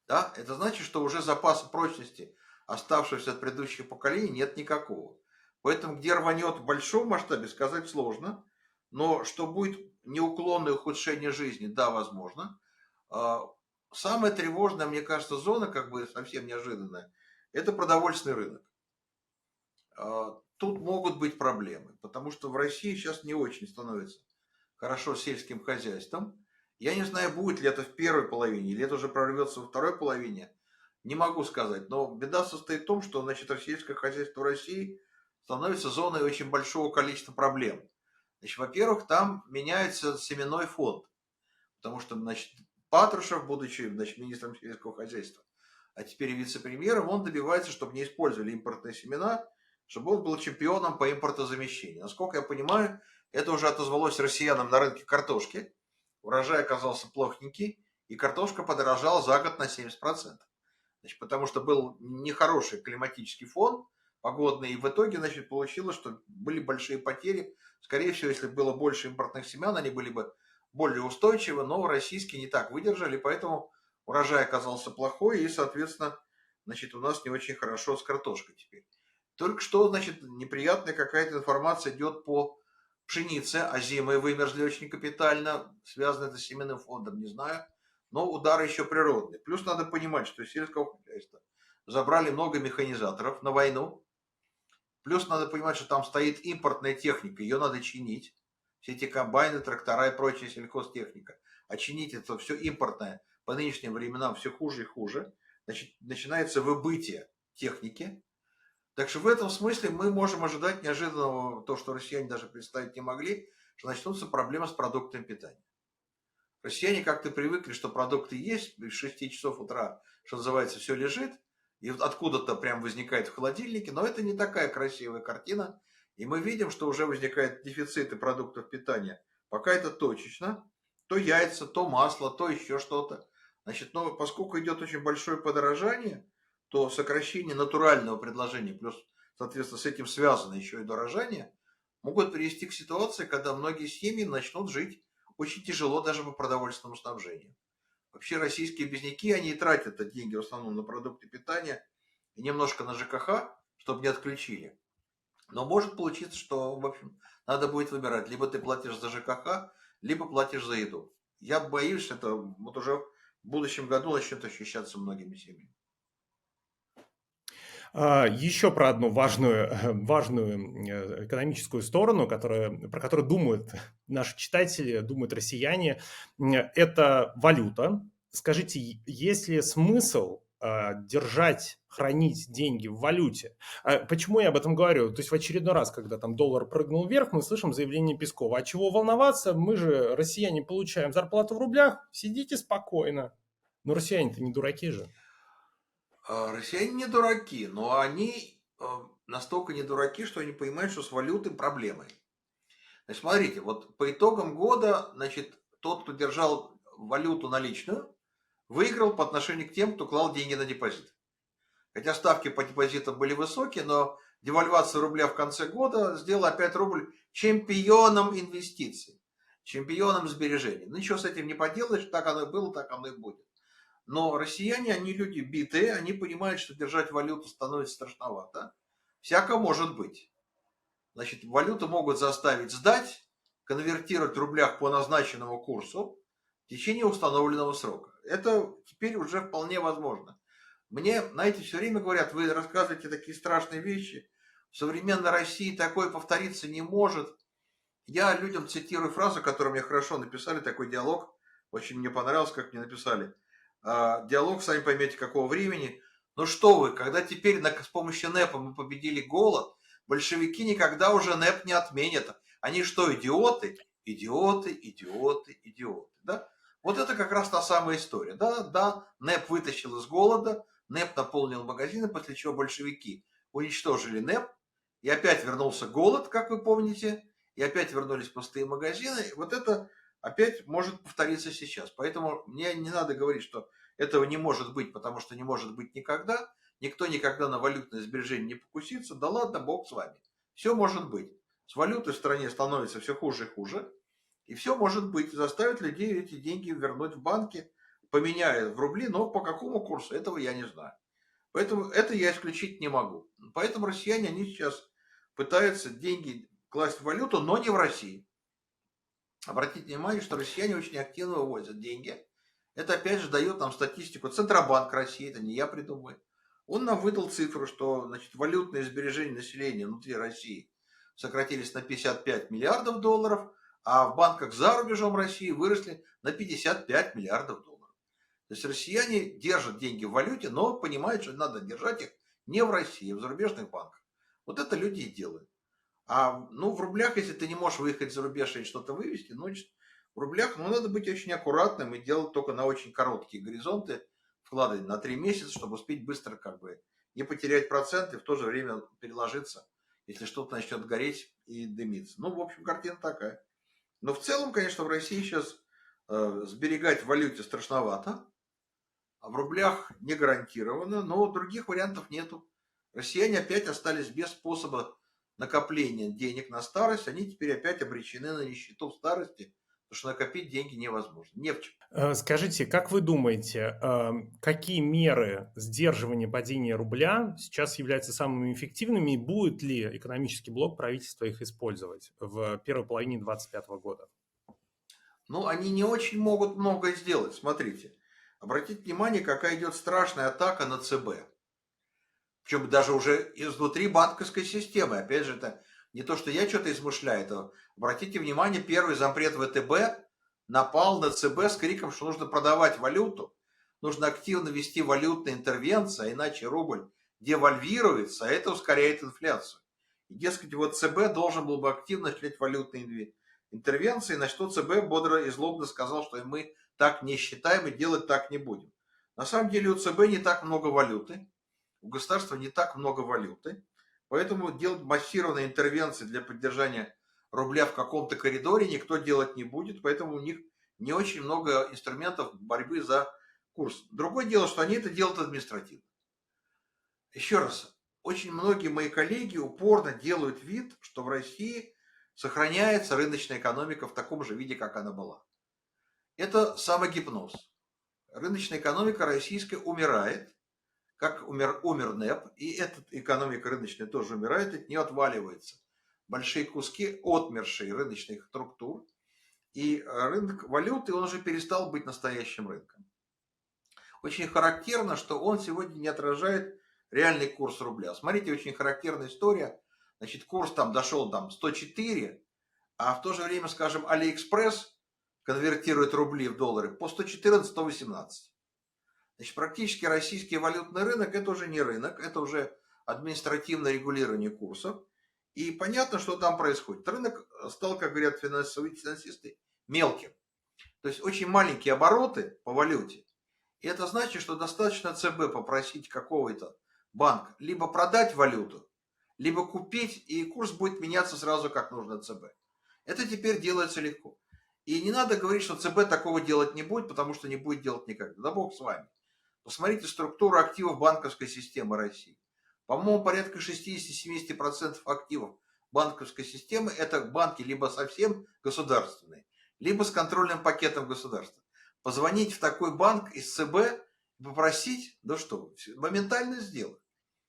B: Да? Это значит, что уже запаса прочности, оставшегося от предыдущих поколений, нет никакого. Поэтому где рванет в большом масштабе, сказать сложно. Но что будет неуклонное ухудшение жизни, да, возможно. самая тревожная, мне кажется, зона, как бы совсем неожиданная, это продовольственный рынок. Тут могут быть проблемы, потому что в России сейчас не очень становится хорошо с сельским хозяйством. Я не знаю, будет ли это в первой половине, или это уже прорвется во второй половине. Не могу сказать. Но беда состоит в том, что, значит, сельское хозяйство в России становится зоной очень большого количества проблем. Значит, во-первых, там меняется семенной фонд, потому что, значит, Патрушев, будучи, значит, министром сельского хозяйства, а теперь и вице-премьером, он добивается, чтобы не использовали импортные семена, чтобы он был чемпионом по импортозамещению. Насколько я понимаю, это уже отозвалось россиянам на рынке картошки. Урожай оказался плохенький, и картошка подорожала за год на 70%. Значит, потому что был нехороший климатический фон погодный, и в итоге, значит, получилось, что были большие потери. Скорее всего, если было больше импортных семян, они были бы более устойчивы, но российские не так выдержали, поэтому урожай оказался плохой, и, соответственно, значит, у нас не очень хорошо с картошкой теперь. Только что, значит, неприятная какая-то информация идет по пшенице, а зимы вымерзли очень капитально, связано это с семенным фондом, не знаю, но удар еще природный. Плюс надо понимать, что из сельского хозяйства забрали много механизаторов на войну, плюс надо понимать, что там стоит импортная техника, ее надо чинить, все эти комбайны, трактора и прочая сельхозтехника. А чинить это все импортное по нынешним временам все хуже и хуже. Значит, начинается выбытие техники. Так что в этом смысле мы можем ожидать неожиданного, то, что россияне даже представить не могли, что начнутся проблемы с продуктами питания. Россияне как-то привыкли, что продукты есть, в 6 часов утра, что называется, все лежит, и откуда-то прям возникает в холодильнике, но это не такая красивая картина, и мы видим, что уже возникают дефициты продуктов питания. Пока это точечно, то яйца, то масло, то еще что-то. Значит, но поскольку идет очень большое подорожание, то сокращение натурального предложения, плюс, соответственно, с этим связано еще и дорожание, могут привести к ситуации, когда многие семьи начнут жить очень тяжело даже по продовольственному снабжению. Вообще российские бедняки, они и тратят эти деньги в основном на продукты питания и немножко на ЖКХ, чтобы не отключили. Но может получиться, что, в общем, надо будет выбирать. Либо ты платишь за ЖКХ, либо платишь за еду. Я боюсь, что это вот уже в будущем году начнет ощущаться многими семьями.
A: Еще про одну важную экономическую сторону, про которую думают наши читатели, думают россияне, это валюта. Скажите, есть ли смысл держать, хранить деньги в валюте? Почему я об этом говорю? То есть в очередной раз, когда там доллар прыгнул вверх, мы слышим заявление Пескова. А чего волноваться? Мы же, россияне, получаем зарплату в рублях, сидите спокойно. Но россияне-то не дураки же.
B: Россияне не дураки, но они настолько не дураки, что они понимают, что с валютой проблемы. Значит, смотрите, вот по итогам года, значит, тот, кто держал валюту наличную, выиграл по отношению к тем, кто клал деньги на депозит. Хотя ставки по депозитам были высокие, но девальвация рубля в конце года сделала опять рубль чемпионом инвестиций, чемпионом сбережений. Ну, ничего с этим не поделаешь, так оно и было, так оно и будет. Но россияне, они люди битые, они понимают, что держать валюту становится страшновато. Всяко может быть. Значит, валюту могут заставить сдать, конвертировать в рублях по назначенному курсу в течение установленного срока. Это теперь уже вполне возможно. Мне, знаете, все время говорят, вы рассказываете такие страшные вещи. В современной России такое повториться не может. Я людям цитирую фразу, которую мне хорошо написали, такой диалог. Очень мне понравилось, как мне написали. Диалог, сами поймете, какого времени. Ну что вы, когда теперь с помощью НЭПа мы победили голод, большевики никогда уже НЭП не отменят. Они что, идиоты? Идиоты, идиоты, идиоты. Да? Вот это как раз та самая история. Да, НЭП вытащил из голода, НЭП наполнил магазины, после чего большевики уничтожили НЭП, и опять вернулся голод, как вы помните, и опять вернулись пустые магазины. Вот это опять может повториться сейчас. Поэтому мне не надо говорить, что этого не может быть, потому что не может быть никогда. Никто никогда на валютное сбережение не покусится. Да ладно, бог с вами. Все может быть. С валютой в стране становится все хуже и хуже. И все может быть. Заставят людей эти деньги вернуть в банки, поменяя в рубли, но по какому курсу, этого я не знаю. Поэтому это я исключить не могу. Поэтому россияне, они сейчас пытаются деньги класть в валюту, но не в России. Обратите внимание, что россияне очень активно вывозят деньги. Это опять же дает нам статистику. Центробанк России, это не я придумываю. Он нам выдал цифру, что значит, валютные сбережения населения внутри России сократились на 55 миллиардов долларов, а в банках за рубежом России выросли на 55 миллиардов долларов. То есть россияне держат деньги в валюте, но понимают, что надо держать их не в России, а в зарубежных банках. Вот это люди и делают. А ну, в рублях, если ты не можешь выехать за рубеж и что-то вывести, ну, значит, в рублях ну, надо быть очень аккуратным и делать только на очень короткие горизонты, вкладывать на 3 месяца, чтобы успеть быстро как бы не потерять проценты, в то же время переложиться, если что-то начнет гореть и дымиться. Ну, в общем, картина такая. Но в целом, конечно, в России сейчас сберегать в валюте страшновато, а в рублях не гарантированно, но других вариантов нету. Россияне опять остались без способа накопления денег на старость, они теперь опять обречены на нищету в старости, потому что накопить деньги невозможно. Не в чем.
A: Скажите, как вы думаете, какие меры сдерживания падения рубля сейчас являются самыми эффективными и будет ли экономический блок правительства их использовать в первой половине 2025 года?
B: Ну, они не очень могут многое сделать. Смотрите, обратите внимание, какая идет страшная атака на ЦБ. Причем даже уже изнутри банковской системы. Опять же, это не то, что я что-то измышляю. Это, обратите внимание, первый зампред ВТБ напал на ЦБ с криком, что нужно продавать валюту, нужно активно вести валютные интервенции, а иначе рубль девальвируется, а это ускоряет инфляцию. И, дескать, вот ЦБ должен был бы активно осуществлять валютные интервенции, на что ЦБ бодро и злобно сказал, что мы так не считаем и делать так не будем. На самом деле у ЦБ не так много валюты, у государства не так много валюты, поэтому делать массированные интервенции для поддержания рубля в каком-то коридоре никто делать не будет, поэтому у них не очень много инструментов борьбы за курс. Другое дело, что они это делают административно. Еще раз, очень многие мои коллеги упорно делают вид, что в России сохраняется рыночная экономика в таком же виде, как она была. Это самогипноз. Рыночная экономика российская умирает, как умер НЭП, и эта экономика рыночная тоже умирает, от нее отваливаются большие куски отмершей рыночных структур, и рынок валюты, он уже перестал быть настоящим рынком. Очень характерно, что он сегодня не отражает реальный курс рубля. Смотрите, очень характерная история. Значит, курс там дошел там 104, а в то же время, скажем, Алиэкспресс конвертирует рубли в доллары по 114-118. Значит, практически российский валютный рынок – это уже не рынок, это уже административное регулирование курсов. И понятно, что там происходит. Рынок стал, как говорят финансисты, мелким. То есть очень маленькие обороты по валюте. И это значит, что достаточно ЦБ попросить какого-то банка либо продать валюту, либо купить, и курс будет меняться сразу, как нужно ЦБ. Это теперь делается легко. И не надо говорить, что ЦБ такого делать не будет, потому что не будет делать никогда. Да бог с вами. Посмотрите структуру активов банковской системы России. По-моему, порядка 60-70% активов банковской системы – это банки либо совсем государственные, либо с контрольным пакетом государства. Позвонить в такой банк из ЦБ и попросить, да что, моментально сделать.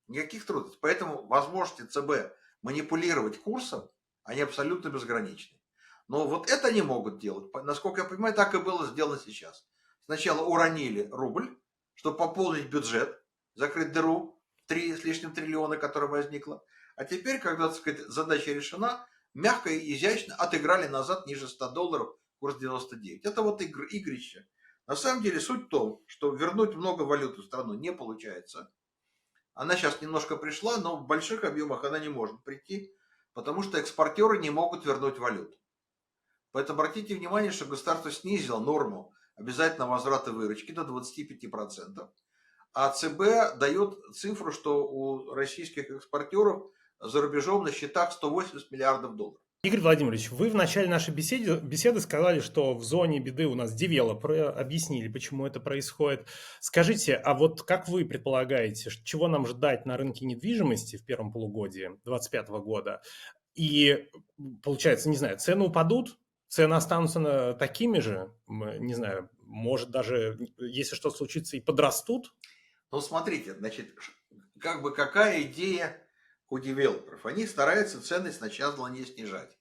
B: Никаких трудностей. Поэтому возможности ЦБ манипулировать курсом, они абсолютно безграничны. Но вот это они могут делать. Насколько я понимаю, так и было сделано сейчас. Сначала уронили рубль, чтобы пополнить бюджет, закрыть дыру в 3 с лишним триллиона, которая возникла. А теперь, когда, так сказать, задача решена, мягко и изящно отыграли назад ниже 100 долларов, курс 99. Это вот игрище. На самом деле суть в том, что вернуть много валюты в страну не получается. Она сейчас немножко пришла, но в больших объемах она не может прийти, потому что экспортеры не могут вернуть валюту. Поэтому обратите внимание, что государство снизило норму обязательного возврата выручки до 25%. А ЦБ дает цифру, что у российских экспортеров за рубежом на счетах 180 миллиардов долларов.
A: Игорь Владимирович, вы в начале нашей беседы сказали, что в зоне беды у нас девелоперы, объяснили, почему это происходит. Скажите, а вот как вы предполагаете, чего нам ждать на рынке недвижимости в первом полугодии 2025 года? И получается, не знаю, цены упадут, цены останутся такими же, не знаю, может даже, если что случится, и подрастут?
B: Ну, смотрите, значит, как бы какая идея у девелоперов? Они стараются цены сначала не снижать.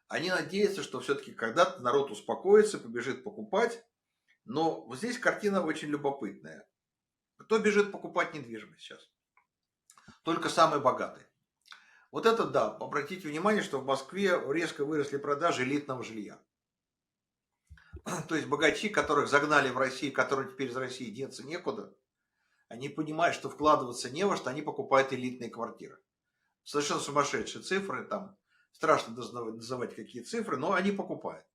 B: Они надеются, что все-таки когда-то народ успокоится, побежит покупать, Но вот здесь картина очень любопытная. Кто бежит покупать недвижимость сейчас? Только самые богатые. Вот это да, обратите внимание, что в Москве резко выросли продажи элитного жилья. То есть богачи, которых загнали в Россию, которые теперь из России деться некуда, они понимают, что вкладываться не во что, они покупают элитные квартиры. Совершенно сумасшедшие цифры, там страшно называть какие цифры, но они покупают.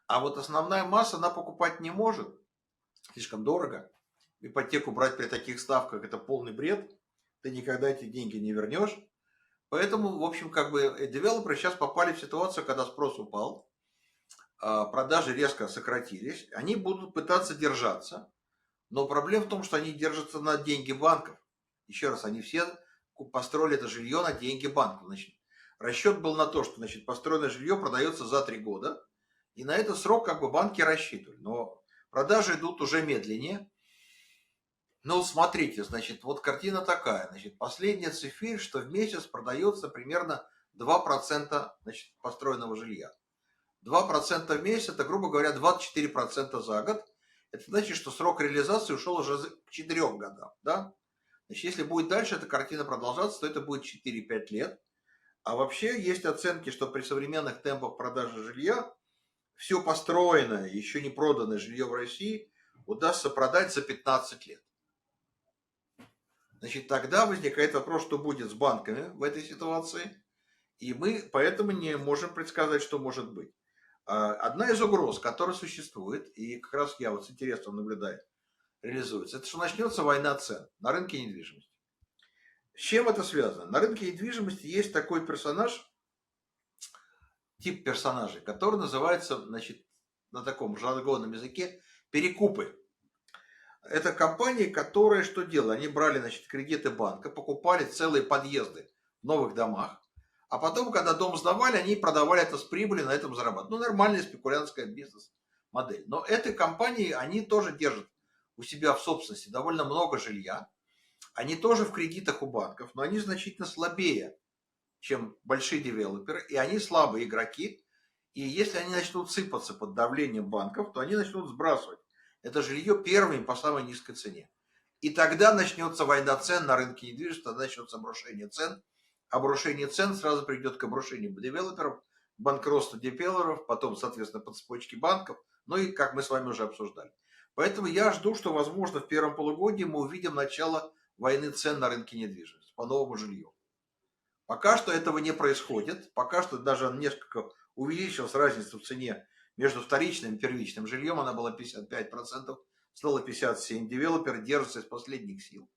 B: А вот основная масса, она покупать не может, слишком дорого. Ипотеку брать при таких ставках – это полный бред, ты никогда эти деньги не вернешь. Поэтому, в общем, как бы девелоперы сейчас попали в ситуацию, когда спрос упал, продажи резко сократились, они будут пытаться держаться, но проблема в том, что они держатся на деньги банков. Еще раз, они все построили это жилье на деньги банков. Значит, расчет был на то, что значит, построенное жилье продается за 3 года, и на этот срок как бы банки рассчитывали. Но продажи идут уже медленнее. Ну, смотрите, значит, вот картина такая. Значит, последняя цифрь, что в месяц продается примерно 2% значит, построенного жилья. 2% в месяц, это, грубо говоря, 24% за год. Это значит, что срок реализации ушел уже к 4 годам. Да? Значит, если будет дальше эта картина продолжаться, то это будет 4-5 лет. А вообще есть оценки, что при современных темпах продажи жилья все построенное, еще не проданное жилье в России удастся продать за 15 лет. Значит, тогда возникает вопрос, что будет с банками в этой ситуации. И мы поэтому не можем предсказать, что может быть. Одна из угроз, которая существует, и как раз я вот с интересом наблюдаю, реализуется, это что начнется война цен на рынке недвижимости. С чем это связано? На рынке недвижимости есть такой персонаж, тип персонажей, который называется, значит, на таком жаргонном языке перекупы. Это компании, которые что делали? Они брали, значит, кредиты банка, покупали целые подъезды в новых домах, а потом, когда дом сдавали, они продавали это с прибылью, на этом зарабатывали. Ну, нормальная спекулянтская бизнес-модель. Но эти компании, они тоже держат у себя в собственности довольно много жилья. Они тоже в кредитах у банков, но они значительно слабее, чем большие девелоперы, и они слабые игроки. И если они начнут сыпаться под давлением банков, то они начнут сбрасывать это жилье первыми по самой низкой цене. И тогда начнется война цен на рынке недвижимости, тогда начнется обрушение цен. Обрушение цен сразу придет к обрушению девелоперов, банкротству девелоперов, потом, соответственно, по цепочке банков, ну и как мы с вами уже обсуждали. Поэтому я жду, что, возможно, в первом полугодии мы увидим начало войны цен на рынке недвижимости по новому жилью. Пока что этого не происходит, пока что даже несколько увеличилась разница в цене между вторичным и первичным жильем, она была 55%, стала 57%, девелопер держится из последних сил.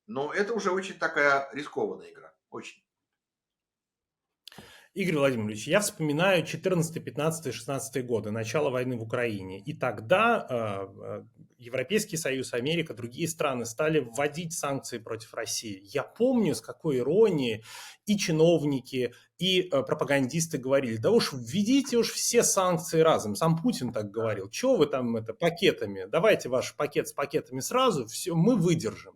B: Но это уже очень такая рискованная игра, очень.
A: Игорь Владимирович, я вспоминаю 14, 15, 16 годы, начало войны в Украине. И тогда Европейский Союз, Америка, другие страны стали вводить санкции против России. Я помню, с какой иронией и чиновники, и пропагандисты говорили: да уж введите уж все санкции разом. Сам Путин так говорил. Чего вы там пакетами? Давайте ваш пакет с пакетами сразу, все, мы выдержим.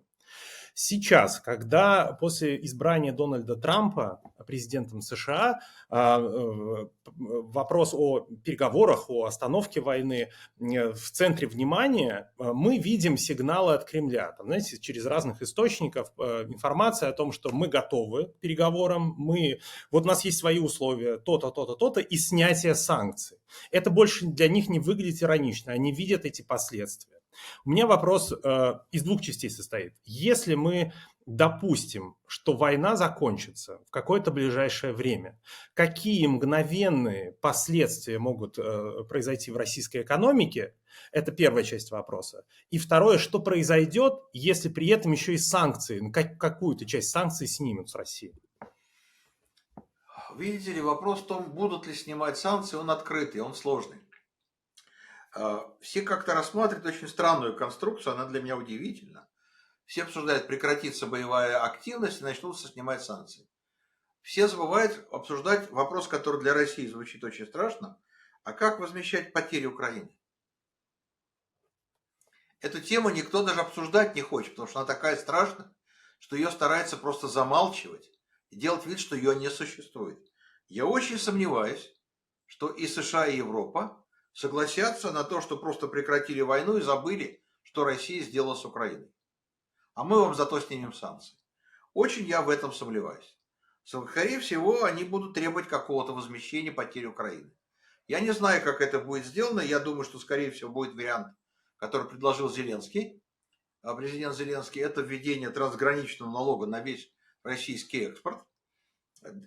A: Сейчас, когда после избрания Дональда Трампа президентом США вопрос о переговорах, о остановке войны в центре внимания, мы видим сигналы от Кремля. Там, знаете, через разных источников информация о том, что мы готовы к переговорам, вот у нас есть свои условия, то-то, то-то, то-то, и снятие санкций. Это больше для них не выглядит иронично, они видят эти последствия. У меня вопрос из двух частей состоит. Если мы допустим, что война закончится в какое-то ближайшее время, какие мгновенные последствия могут произойти в российской экономике? Это первая часть вопроса. И второе, что произойдет, если при этом еще и санкции, какую-то часть санкций снимут с России?
B: Видите ли, вопрос в том, будут ли снимать санкции, он открытый, он сложный. Все как-то рассматривают очень странную конструкцию, она для меня удивительна. Все обсуждают, прекратится боевая активность и начнутся снимать санкции. Все забывают обсуждать вопрос, который для России звучит очень страшно, а как возмещать потери Украины. Эту тему никто даже обсуждать не хочет, потому что она такая страшная, что ее старается просто замалчивать и делать вид, что ее не существует. Я очень сомневаюсь, что и США, и Европа согласятся на то, что просто прекратили войну и забыли, что Россия сделала с Украиной. А мы вам зато снимем санкции. Очень я в этом сомневаюсь. Скорее всего, они будут требовать какого-то возмещения потери Украины. Я не знаю, как это будет сделано. Я думаю, что, скорее всего, будет вариант, который предложил Зеленский, президент Зеленский. Это введение трансграничного налога на весь российский экспорт.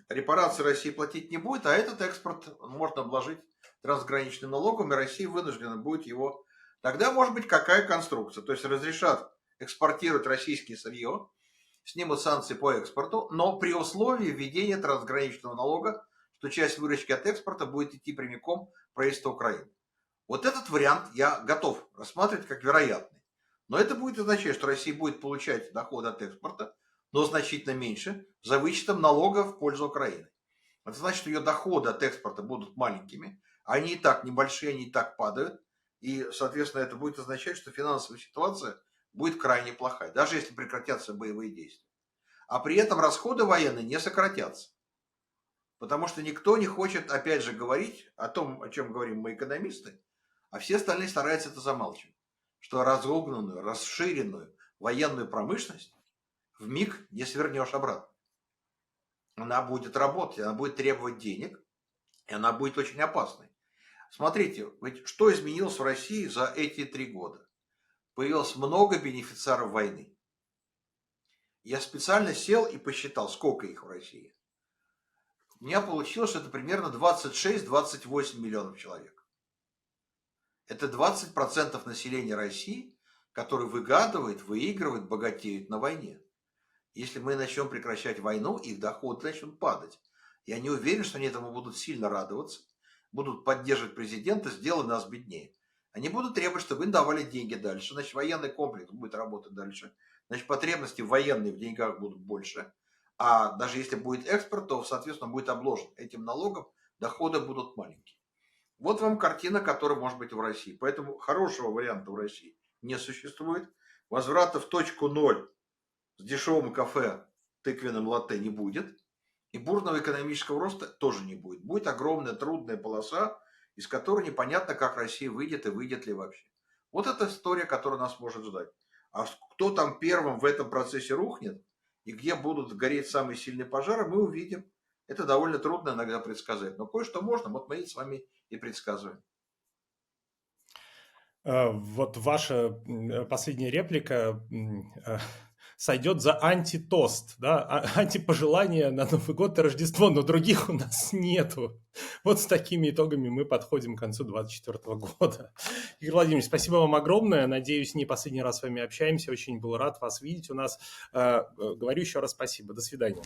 B: Репарации России платить не будет, а этот экспорт можно обложить трансграничным налогом, и Россия вынуждена будет его... Тогда может быть какая конструкция. То есть разрешат экспортировать российское сырье, снимут санкции по экспорту, но при условии введения трансграничного налога, что часть выручки от экспорта будет идти прямиком в правительство Украины. Вот этот вариант я готов рассматривать как вероятный. Но это будет означать, что Россия будет получать доходы от экспорта, но значительно меньше, за вычетом налога в пользу Украины. Это значит, что ее доходы от экспорта будут маленькими, они и так небольшие, они и так падают, и, соответственно, это будет означать, что финансовая ситуация будет крайне плохая, даже если прекратятся боевые действия. А при этом расходы военные не сократятся. Потому что никто не хочет, опять же, говорить о том, о чем говорим мы, экономисты, а все остальные стараются это замалчивать. Что разогнанную, расширенную военную промышленность в миг не свернешь обратно. Она будет работать, она будет требовать денег, и она будет очень опасной. Смотрите, ведь что изменилось в России за эти 3 года? Появилось много бенефициаров войны. Я специально сел и посчитал, сколько их в России. У меня получилось, что это примерно 26-28 миллионов человек. Это 20% населения России, которые выгадывают, выигрывают, богатеют на войне. Если мы начнем прекращать войну, их доходы начнут падать. Я не уверен, что они этому будут сильно радоваться, будут поддерживать президента, сделай нас беднее. Они будут требовать, чтобы им давали деньги дальше. Значит, военный комплекс будет работать дальше. Значит, потребности военные в деньгах будут больше. А даже если будет экспорт, то, соответственно, будет обложен этим налогом, доходы будут маленькие. Вот вам картина, которая может быть в России. Поэтому хорошего варианта в России не существует. Возврата в точку ноль с дешевым кафе тыквенным латте не будет. И бурного экономического роста тоже не будет. Будет огромная трудная полоса, из которой непонятно, как Россия выйдет и выйдет ли вообще. Вот эта история, которая нас может ждать. А кто там первым в этом процессе рухнет, и где будут гореть самые сильные пожары, мы увидим. Это довольно трудно иногда предсказать. Но кое-что можно, вот мы с вами и предсказываем.
A: Вот ваша последняя реплика сойдет за антитост, да, антипожелание на Новый год и Рождество, но других у нас нету. Вот с такими итогами мы подходим к концу 2024 года. Игорь Владимирович, спасибо вам огромное. Надеюсь, не последний раз с вами общаемся. Очень был рад вас видеть у нас. Говорю еще раз спасибо. До свидания.